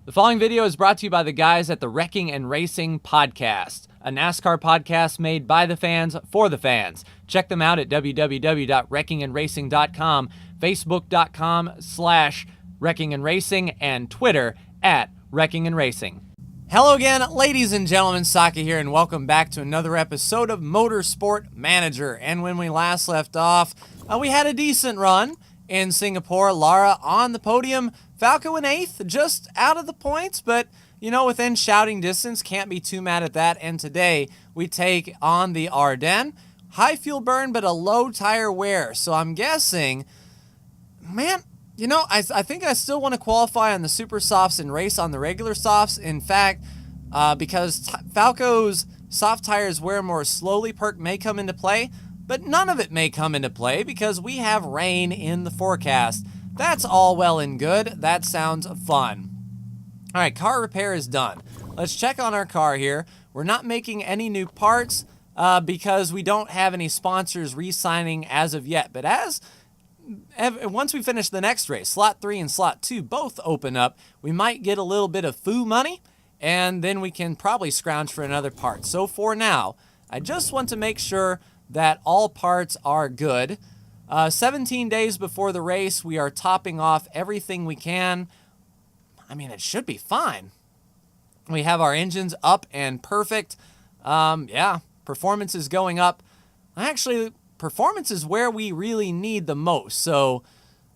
The following video is brought to you by the guys at the Wrecking and Racing Podcast, a NASCAR podcast made by the fans for the fans. Check them out at www.wreckingandracing.com, facebook.com/wreckingandracing, and Twitter at Wrecking and Racing. Hello again, ladies and gentlemen, Saka here, and welcome back to another episode of Motorsport Manager. And when we last left off, we had a decent run in Singapore. Lara on the podium, Falco in 8th, just out of the points, but, you know, within shouting distance, can't be too mad at that. And today, we take on the Ardennes. High fuel burn, but a low tire wear. So I'm guessing, man, you know, I think I still want to qualify on the super softs and race on the regular softs. In fact, because Falco's soft tires wear more slowly, perk may come into play, but none of it may come into play because we have rain in the forecast. That's all well and good. That sounds fun. All right, car repair is done. Let's check on our car here. We're not making any new parts because we don't have any sponsors re-signing as of yet. But once we finish the next race, slot 3 and slot 2 both open up, we might get a little bit of foo money, and then we can probably scrounge for another part. So for now, I just want to make sure that all parts are good. 17 days before the race, we are topping off everything we can. I mean, it should be fine. We have our engines up and perfect. Yeah, performance is going up. Actually, performance is where we really need the most. So,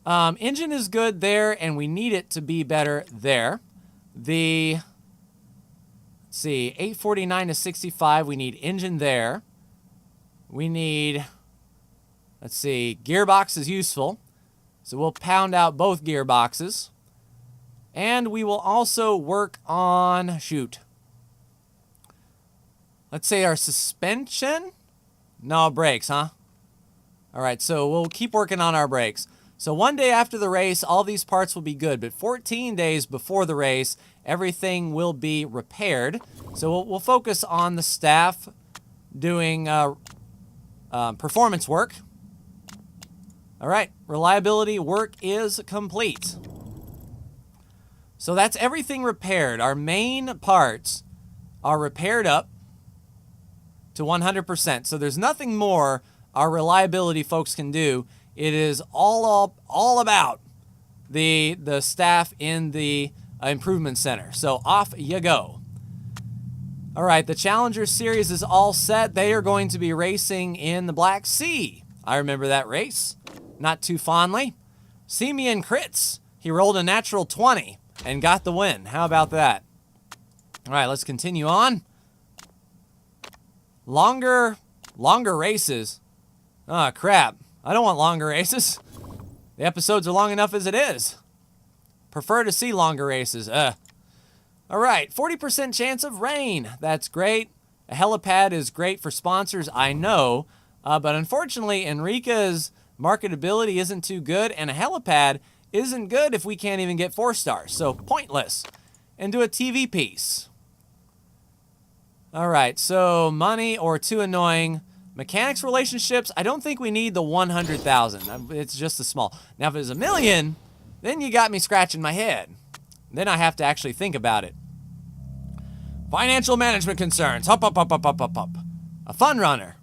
engine is good there, and we need it to be better there. Let's see, 849 to 65, we need engine there. We need, let's see, gearbox is useful. So we'll pound out both gearboxes. And we will also work on, let's say our suspension. No, brakes, huh? All right, so we'll keep working on our brakes. So one day after the race, all these parts will be good. But 14 days before the race, everything will be repaired. So we'll focus on the staff doing performance work. All right, reliability work is complete. So that's everything repaired. Our main parts are repaired up to 100%. So there's nothing more our reliability folks can do. It is all about the staff in the improvement center. So off you go. All right, the Challenger Series is all set. They are going to be racing in the Black Sea. I remember that race, not too fondly. Simeon Kritz, he rolled a natural 20 and got the win. How about that? All right, let's continue on. Longer races. Oh, crap. I don't want longer races. The episodes are long enough as it is. Prefer to see longer races. All right, 40% chance of rain. That's great. A helipad is great for sponsors, I know. But unfortunately, Enrica's marketability isn't too good, and a helipad isn't good if we can't even get 4 stars. So pointless. And do a TV piece. All right, so money or too annoying. Mechanics relationships, I don't think we need the 100,000. It's just a small. Now, if it was $1 million, then you got me scratching my head. Then I have to actually think about it. Financial management concerns. Hop. A fun runner.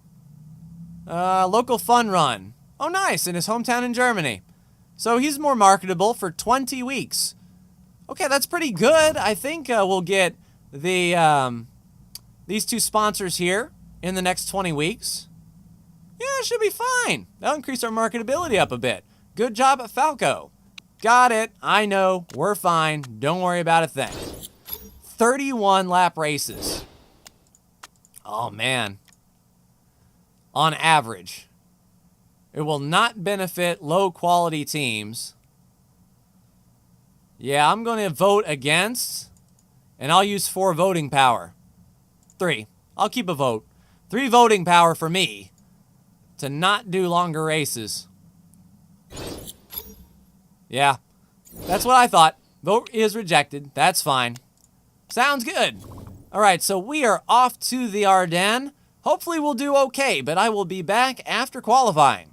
Local fun run. Oh, nice. In his hometown in Germany. So he's more marketable for 20 weeks. Okay, that's pretty good. I think we'll get these 2 sponsors here in the next 20 weeks. Yeah, it should be fine. That'll increase our marketability up a bit. Good job at Falco. Got it. I know. We're fine. Don't worry about a thing. 31 lap races. Oh, man. On average. It will not benefit low-quality teams. Yeah, I'm going to vote against, and I'll use 4 voting power. 3. I'll keep a vote. 3 voting power for me to not do longer races. Yeah, that's what I thought. Vote is rejected. That's fine. Sounds good. All right, so we are off to the Ardennes. Hopefully we'll do okay, but I will be back after qualifying.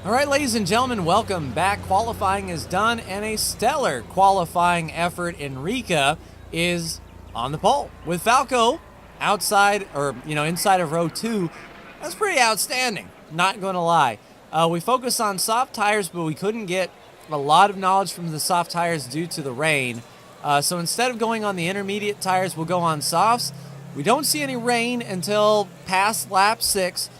All right, ladies and gentlemen, welcome back. Qualifying is done, and a stellar qualifying effort. Enrica is on the pole with Falco outside, or inside of row 2. That's pretty outstanding, not going to lie. We focused on soft tires, but we couldn't get a lot of knowledge from the soft tires due to the rain. So instead of going on the intermediate tires, we'll go on softs. We don't see any rain until past lap 6.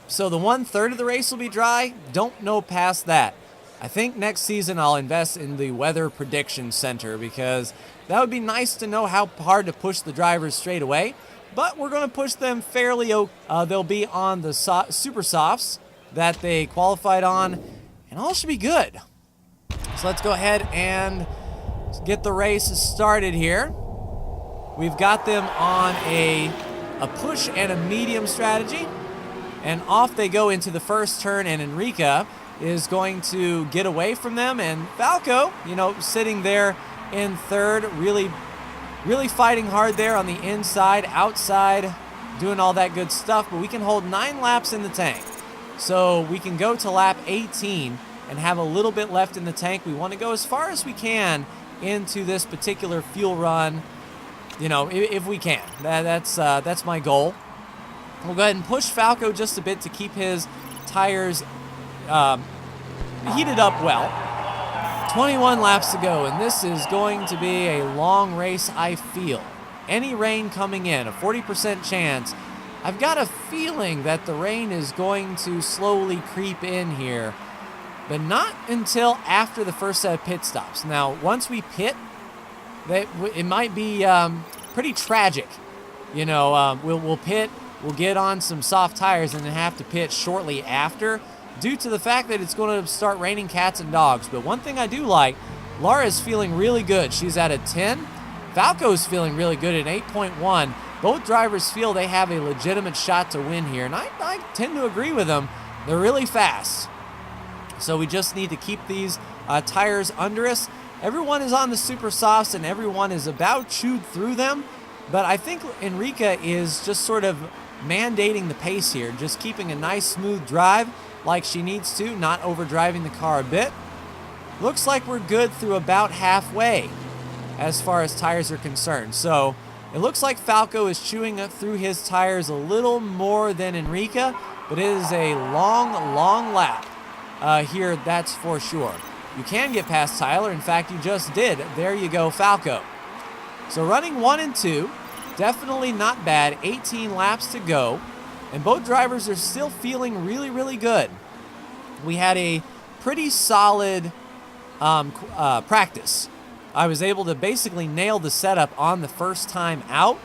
So the 1/3 of the race will be dry. Don't know past that. I think next season I'll invest in the Weather Prediction Center because that would be nice to know how hard to push the drivers straight away. But we're going to push them fairly. They'll be on the super softs that they qualified on, and all should be good. So let's go ahead and get the race started here. We've got them on a push and a medium strategy. And off they go into the first turn, and Enrica is going to get away from them. And Falco, sitting there in third, really fighting hard there on the inside, outside, doing all that good stuff. But we can hold 9 laps in the tank. So we can go to lap 18 and have a little bit left in the tank. We want to go as far as we can into this particular fuel run, if we can. That's my goal. We'll go ahead and push Falco just a bit to keep his tires heated up well. 21 laps to go, and this is going to be a long race, I feel. Any rain coming in, a 40% chance. I've got a feeling that the rain is going to slowly creep in here, but not until after the first set of pit stops. Now, once we pit, it might be pretty tragic. We'll pit. We'll get on some soft tires and then have to pit shortly after due to the fact that it's going to start raining cats and dogs. But one thing I do like, Laura's feeling really good. She's at a 10. Falco's feeling really good at 8.1. Both drivers feel they have a legitimate shot to win here, and I tend to agree with them. They're really fast. So we just need to keep these tires under us. Everyone is on the super softs, and everyone is about chewed through them. But I think Enrica is just sort of mandating the pace here, just keeping a nice smooth drive like she needs to, not overdriving the car a bit. Looks like we're good through about halfway as far as tires are concerned. So it looks like Falco is chewing up through his tires a little more than Enrica, but it is a long lap here, that's for sure. You can get past Tyler. In fact, you just did. There you go, Falco. So running 1 and 2, definitely not bad. 18 laps to go, and both drivers are still feeling really good. We had a pretty solid practice. I was able to basically nail the setup on the first time out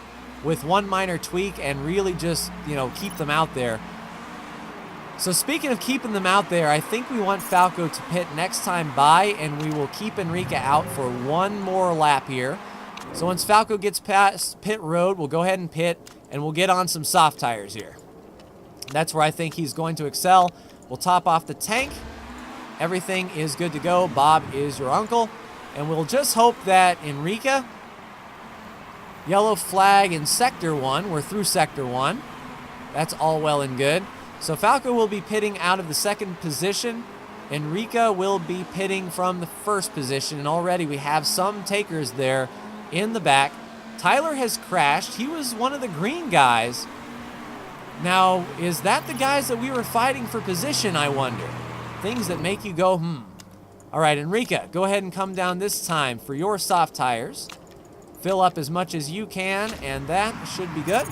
with one minor tweak and really just, keep them out there. So speaking of keeping them out there, I think we want Falco to pit next time by, and we will keep Enrica out for one more lap here. So once Falco gets past pit road, we'll go ahead and pit, and we'll get on some soft tires here. That's where I think he's going to excel. We'll top off the tank. Everything is good to go. Bob is your uncle. And we'll just hope that Enrica, yellow flag in Sector 1. We're through Sector 1. That's all well and good. So Falco will be pitting out of the second position. Enrica will be pitting from the first position. And already we have some takers there in the back. Tyler has crashed. He was one of the green guys. Now, is that the guys that we were fighting for position, I wonder? Things that make you go, All right, Enrica, go ahead and come down this time for your soft tires. Fill up as much as you can, and that should be good.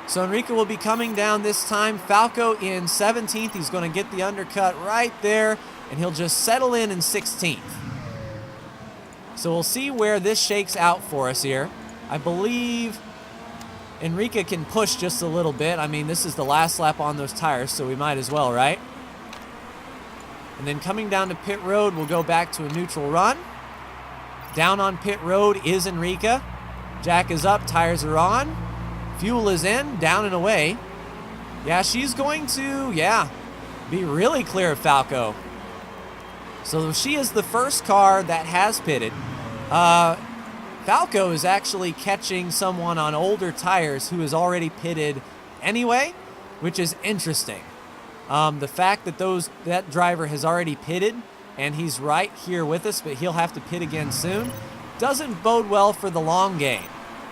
So Enrica will be coming down this time. Falco in 17th. He's going to get the undercut right there, and he'll just settle in 16th. So we'll see where this shakes out for us here. I believe Enrica can push just a little bit. I mean, this is the last lap on those tires, so we might as well, right? And then coming down to pit road, we'll go back to a neutral run. Down on pit road is Enrica. Jack is up, tires are on. Fuel is in, down and away. Yeah, she's going to, be really clear of Falco. So she is the first car that has pitted. Falco is actually catching someone on older tires who is already pitted anyway, which is interesting. The fact that that driver has already pitted and he's right here with us, but he'll have to pit again soon, doesn't bode well for the long game,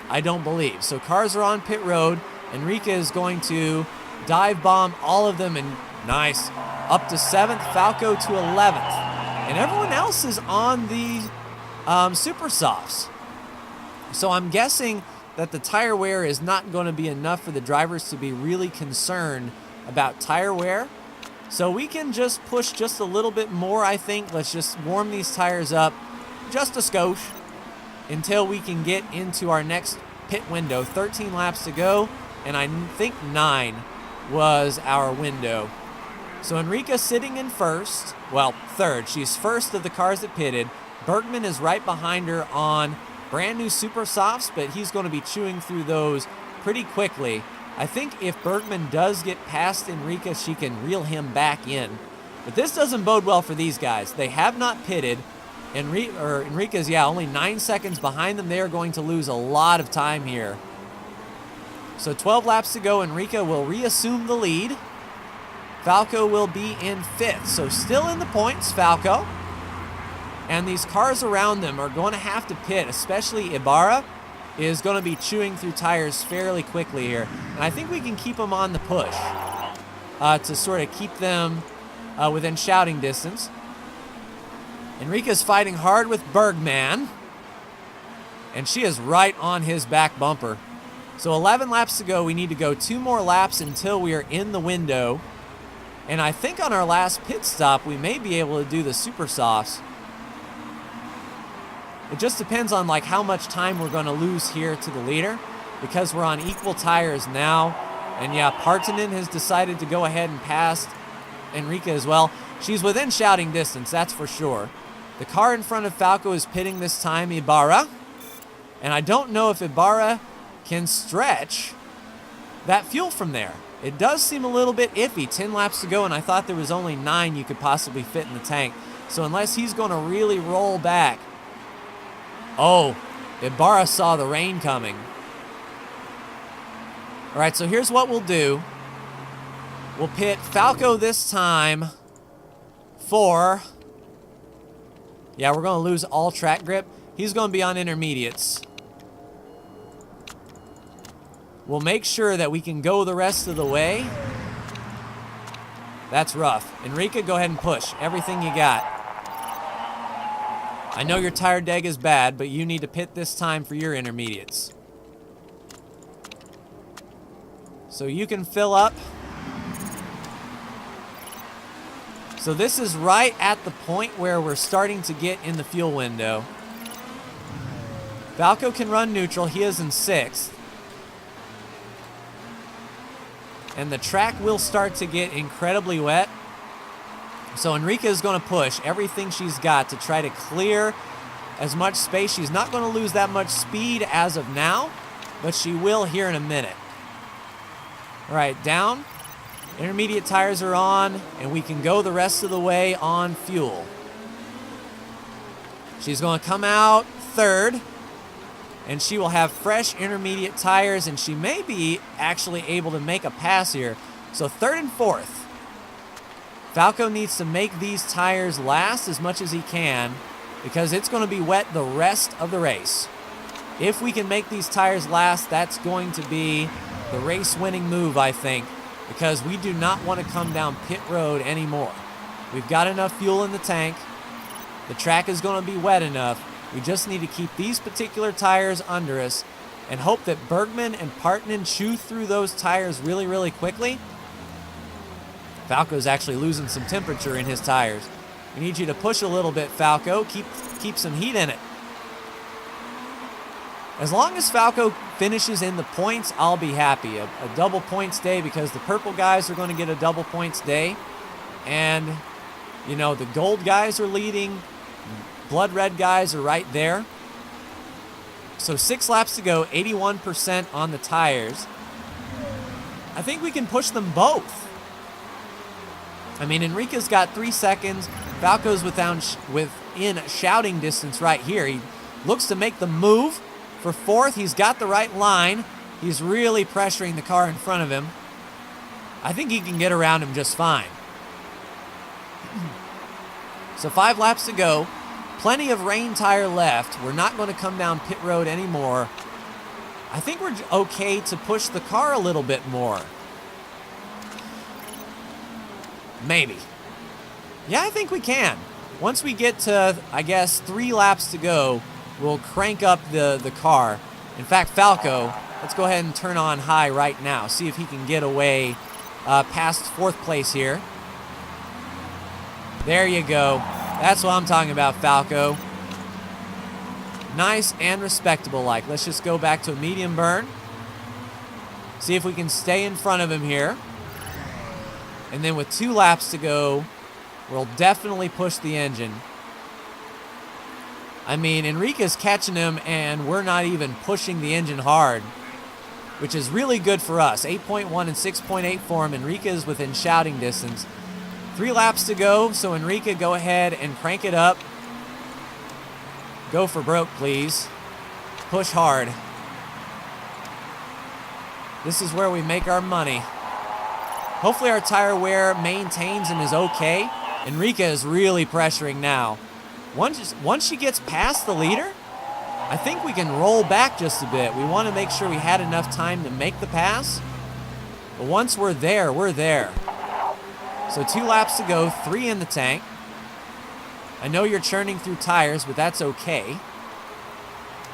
I don't believe. So cars are on pit road. Enrique is going to dive bomb all of them, and nice. Up to 7th, Falco to 11th. And everyone else is on the super softs. So I'm guessing that the tire wear is not going to be enough for the drivers to be really concerned about tire wear. So we can just push just a little bit more, I think. Let's just warm these tires up just a skosh until we can get into our next pit window. 13 laps to go, and I think 9 was our window. So Enrica sitting in first, well, third. She's first of the cars that pitted. Bergman is right behind her on brand new super softs, but he's going to be chewing through those pretty quickly. I think if Bergman does get past Enrica, she can reel him back in. But this doesn't bode well for these guys. They have not pitted. Enrica's, only 9 seconds behind them. They are going to lose a lot of time here. So 12 laps to go. Enrica will reassume the lead. Falco will be in 5th. So still in the points, Falco. And these cars around them are going to have to pit, especially Ibarra is going to be chewing through tires fairly quickly here. And I think we can keep them on the push to sort of keep them within shouting distance. Enrica's fighting hard with Bergman. And she is right on his back bumper. So 11 laps to go. We need to go 2 more laps until we are in the window. And I think on our last pit stop, we may be able to do the super softs. It just depends on like how much time we're going to lose here to the leader, because we're on equal tires now. And yeah, Partanen has decided to go ahead and pass Enrica as well. She's within shouting distance, that's for sure. The car in front of Falco is pitting this time, Ibarra. And I don't know if Ibarra can stretch that fuel from there. It does seem a little bit iffy. 10 laps to go, and I thought there was only 9 you could possibly fit in the tank. So unless he's going to really roll back. Oh, Ibarra saw the rain coming. All right, so here's what we'll do. We'll pit Falco this time for... Yeah, we're going to lose all track grip. He's going to be on intermediates. We'll make sure that we can go the rest of the way. That's rough. Enrica, go ahead and push everything you got. I know your tire deg is bad, but you need to pit this time for your intermediates. So you can fill up. So this is right at the point where we're starting to get in the fuel window. Falco can run neutral. He is in 6th. And the track will start to get incredibly wet. So Enrica is going to push everything she's got to try to clear as much space. She's not going to lose that much speed as of now, but she will here in a minute. All right, down. Intermediate tires are on, and we can go the rest of the way on fuel. She's going to come out 3rd, and she will have fresh intermediate tires, and she may be actually able to make a pass here. So 3rd and 4th. Falco needs to make these tires last as much as he can, because it's going to be wet the rest of the race. If we can make these tires last, that's going to be the race-winning move, I think, because we do not want to come down pit road anymore. We've got enough fuel in the tank. The track is going to be wet enough. We just need to keep these particular tires under us and hope that Bergman and Partanen chew through those tires really, really quickly. Falco's actually losing some temperature in his tires. We need you to push a little bit, Falco. Keep some heat in it. As long as Falco finishes in the points, I'll be happy. A double points day, because the purple guys are going to get a double points day. And, you know, the gold guys are leading. Blood red guys are right there. So 6 laps to go, 81% on the tires. I think we can push them both. I mean, Enrica's got 3 seconds. Falco's within shouting distance right here. He looks to make the move for 4th. He's got the right line. He's really pressuring the car in front of him. I think he can get around him just fine. So 5 laps to go. Plenty of rain tire left. We're not going to come down pit road anymore. I think we're okay to push the car a little bit more. Maybe. Yeah, I think we can. Once we get to, I guess, 3 laps to go, we'll crank up the car. In fact, Falco, let's go ahead and turn on high right now. See if he can get away past 4th place here. There you go. That's what I'm talking about, Falco. Nice and respectable like. Let's just go back to a medium burn. See if we can stay in front of him here. And then with 2 laps to go, we'll definitely push the engine. I mean, Enrique's catching him, and we're not even pushing the engine hard, which is really good for us. 8.1 and 6.8 for him. Enrique's within shouting distance. 3 laps to go, so Enrique, go ahead and crank it up. Go for broke, please. Push hard. This is where we make our money. Hopefully our tire wear maintains and is okay. Enrique is really pressuring now. Once she gets past the leader, I think we can roll back just a bit. We want to make sure we had enough time to make the pass. But once we're there, we're there. So 2 laps to go, 3 in the tank. I know you're churning through tires, but that's okay.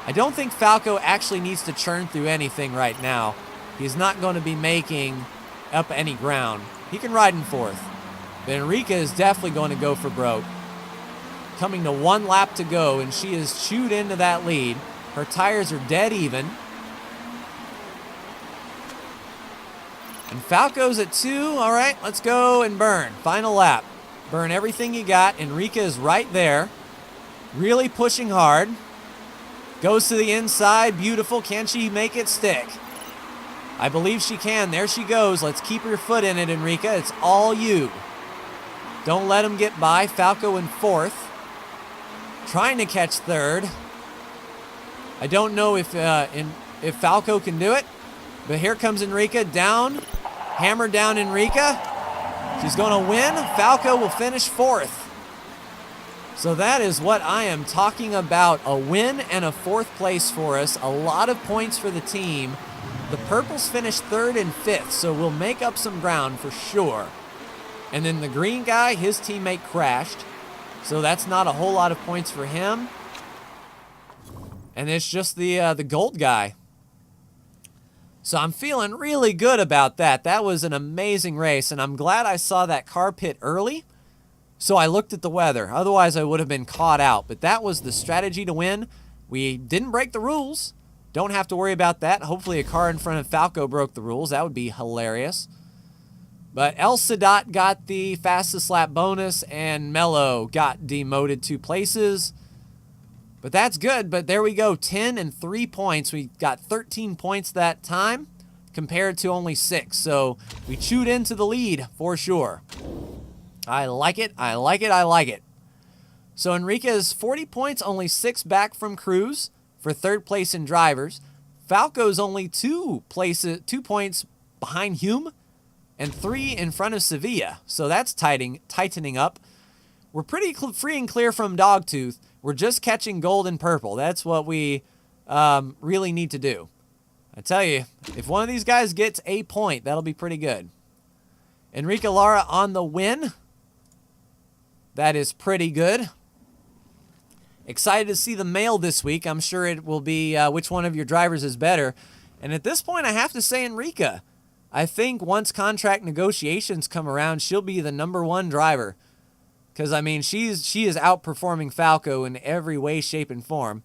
I don't think Falco actually needs to churn through anything right now. He's not going to be making up any ground. He can ride in 4th. But Enrique is definitely going to go for broke. Coming to 1 lap to go, and she is chewed into that lead. Her tires are dead even. And Falco's at 2. All right, let's go and burn. Final lap. Burn everything you got. Enrique is right there. Really pushing hard. Goes to the inside. Beautiful. Can she make it stick? I believe she can. There she goes. Let's keep her foot in it, Enrique. It's all you. Don't let him get by. Falco in 4th. Trying to catch 3rd. I don't know if Falco can do it. But here comes Enrique down. Hammer down Enrique. She's going to win. Falco will finish 4th. So that is what I am talking about. A win and a 4th place for us. A lot of points for the team. The purples finished 3rd and 5th, so we'll make up some ground for sure. And then the green guy, his teammate crashed. So that's not a whole lot of points for him. And it's just the gold guy. So I'm feeling really good about that. That was an amazing race, and I'm glad I saw that car pit early. So I looked at the weather. Otherwise, I would have been caught out. But that was the strategy to win. We didn't break the rules. Don't have to worry about that. Hopefully a car in front of Falco broke the rules. That would be hilarious. But El Sadat got the fastest lap bonus, and Mello got demoted 2 places. But that's good. But there we go. 10 and 3 points. We got 13 points that time compared to only 6. So we chewed into the lead for sure. I like it. I like it. I like it. So Enrique is 40 points, only 6 back from Cruz for 3rd place in drivers. Falco's only 2 points behind Hume and 3 in front of Sevilla. So that's tightening up. We're pretty free and clear from Dogtooth. We're just catching gold and purple. That's what we really need to do. I tell you, if one of these guys gets a point, that'll be pretty good. Enrique Lara on the win. That is pretty good. Excited to see the mail this week. I'm sure it will be which one of your drivers is better. And at this point, I have to say Enrique. I think once contract negotiations come around, she'll be the #1 driver. Because, I mean, she is outperforming Falco in every way, shape, and form.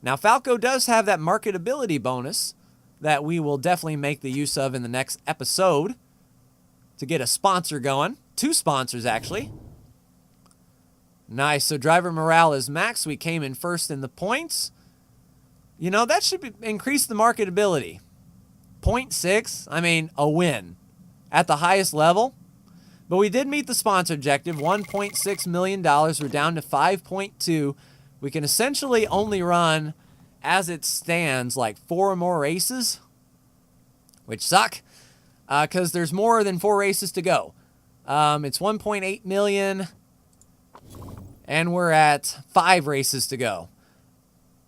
Now, Falco does have that marketability bonus that we will definitely make the use of in the next episode to get a sponsor going. 2 sponsors, actually. Nice. So driver morale is max. We came in 1st in the points. You know, that should increase the marketability. 0.6, I mean, a win at the highest level. But we did meet the sponsor objective, $1.6 million. We're down to 5.2. We can essentially only run, as it stands, like 4 more races, which suck. because there's more than 4 races to go. It's 1.8 million, and we're at 5 races to go.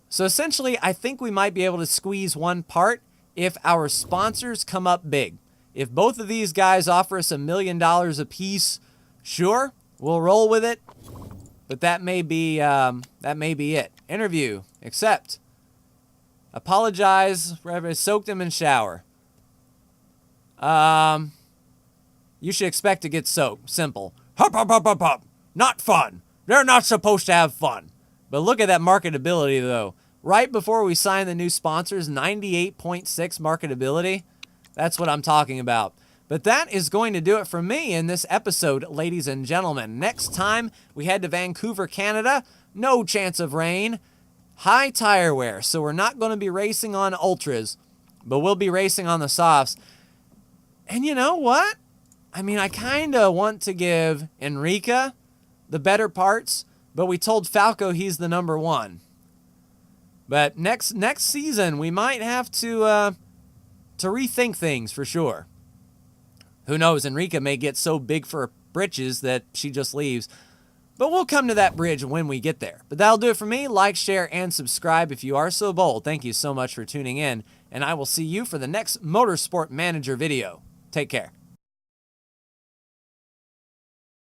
So essentially, I think we might be able to squeeze one part if our sponsors come up big. If both of these guys offer us $1 million a piece, sure, we'll roll with it. But that may be it. Interview, accept. Apologize, soaked him in shower. You should expect to get soaked. Simple. Hup, hup, hup, hup, hup. Not fun. They're not supposed to have fun. But look at that marketability, though. Right before we sign the new sponsors, 98.6 marketability. That's what I'm talking about. But that is going to do it for me in this episode, ladies and gentlemen. Next time, we head to Vancouver, Canada. No chance of rain. High tire wear. So we're not going to be racing on ultras, but we'll be racing on the softs. And you know what? I mean, I kind of want to give Enrica the better parts, but we told Falco he's the number 1. But next season, we might have to rethink things for sure. Who knows? Enrica may get so big for her britches that she just leaves. But we'll come to that bridge when we get there. But that'll do it for me. Like, share, and subscribe if you are so bold. Thank you so much for tuning in, and I will see you for the next Motorsport Manager video. Take care.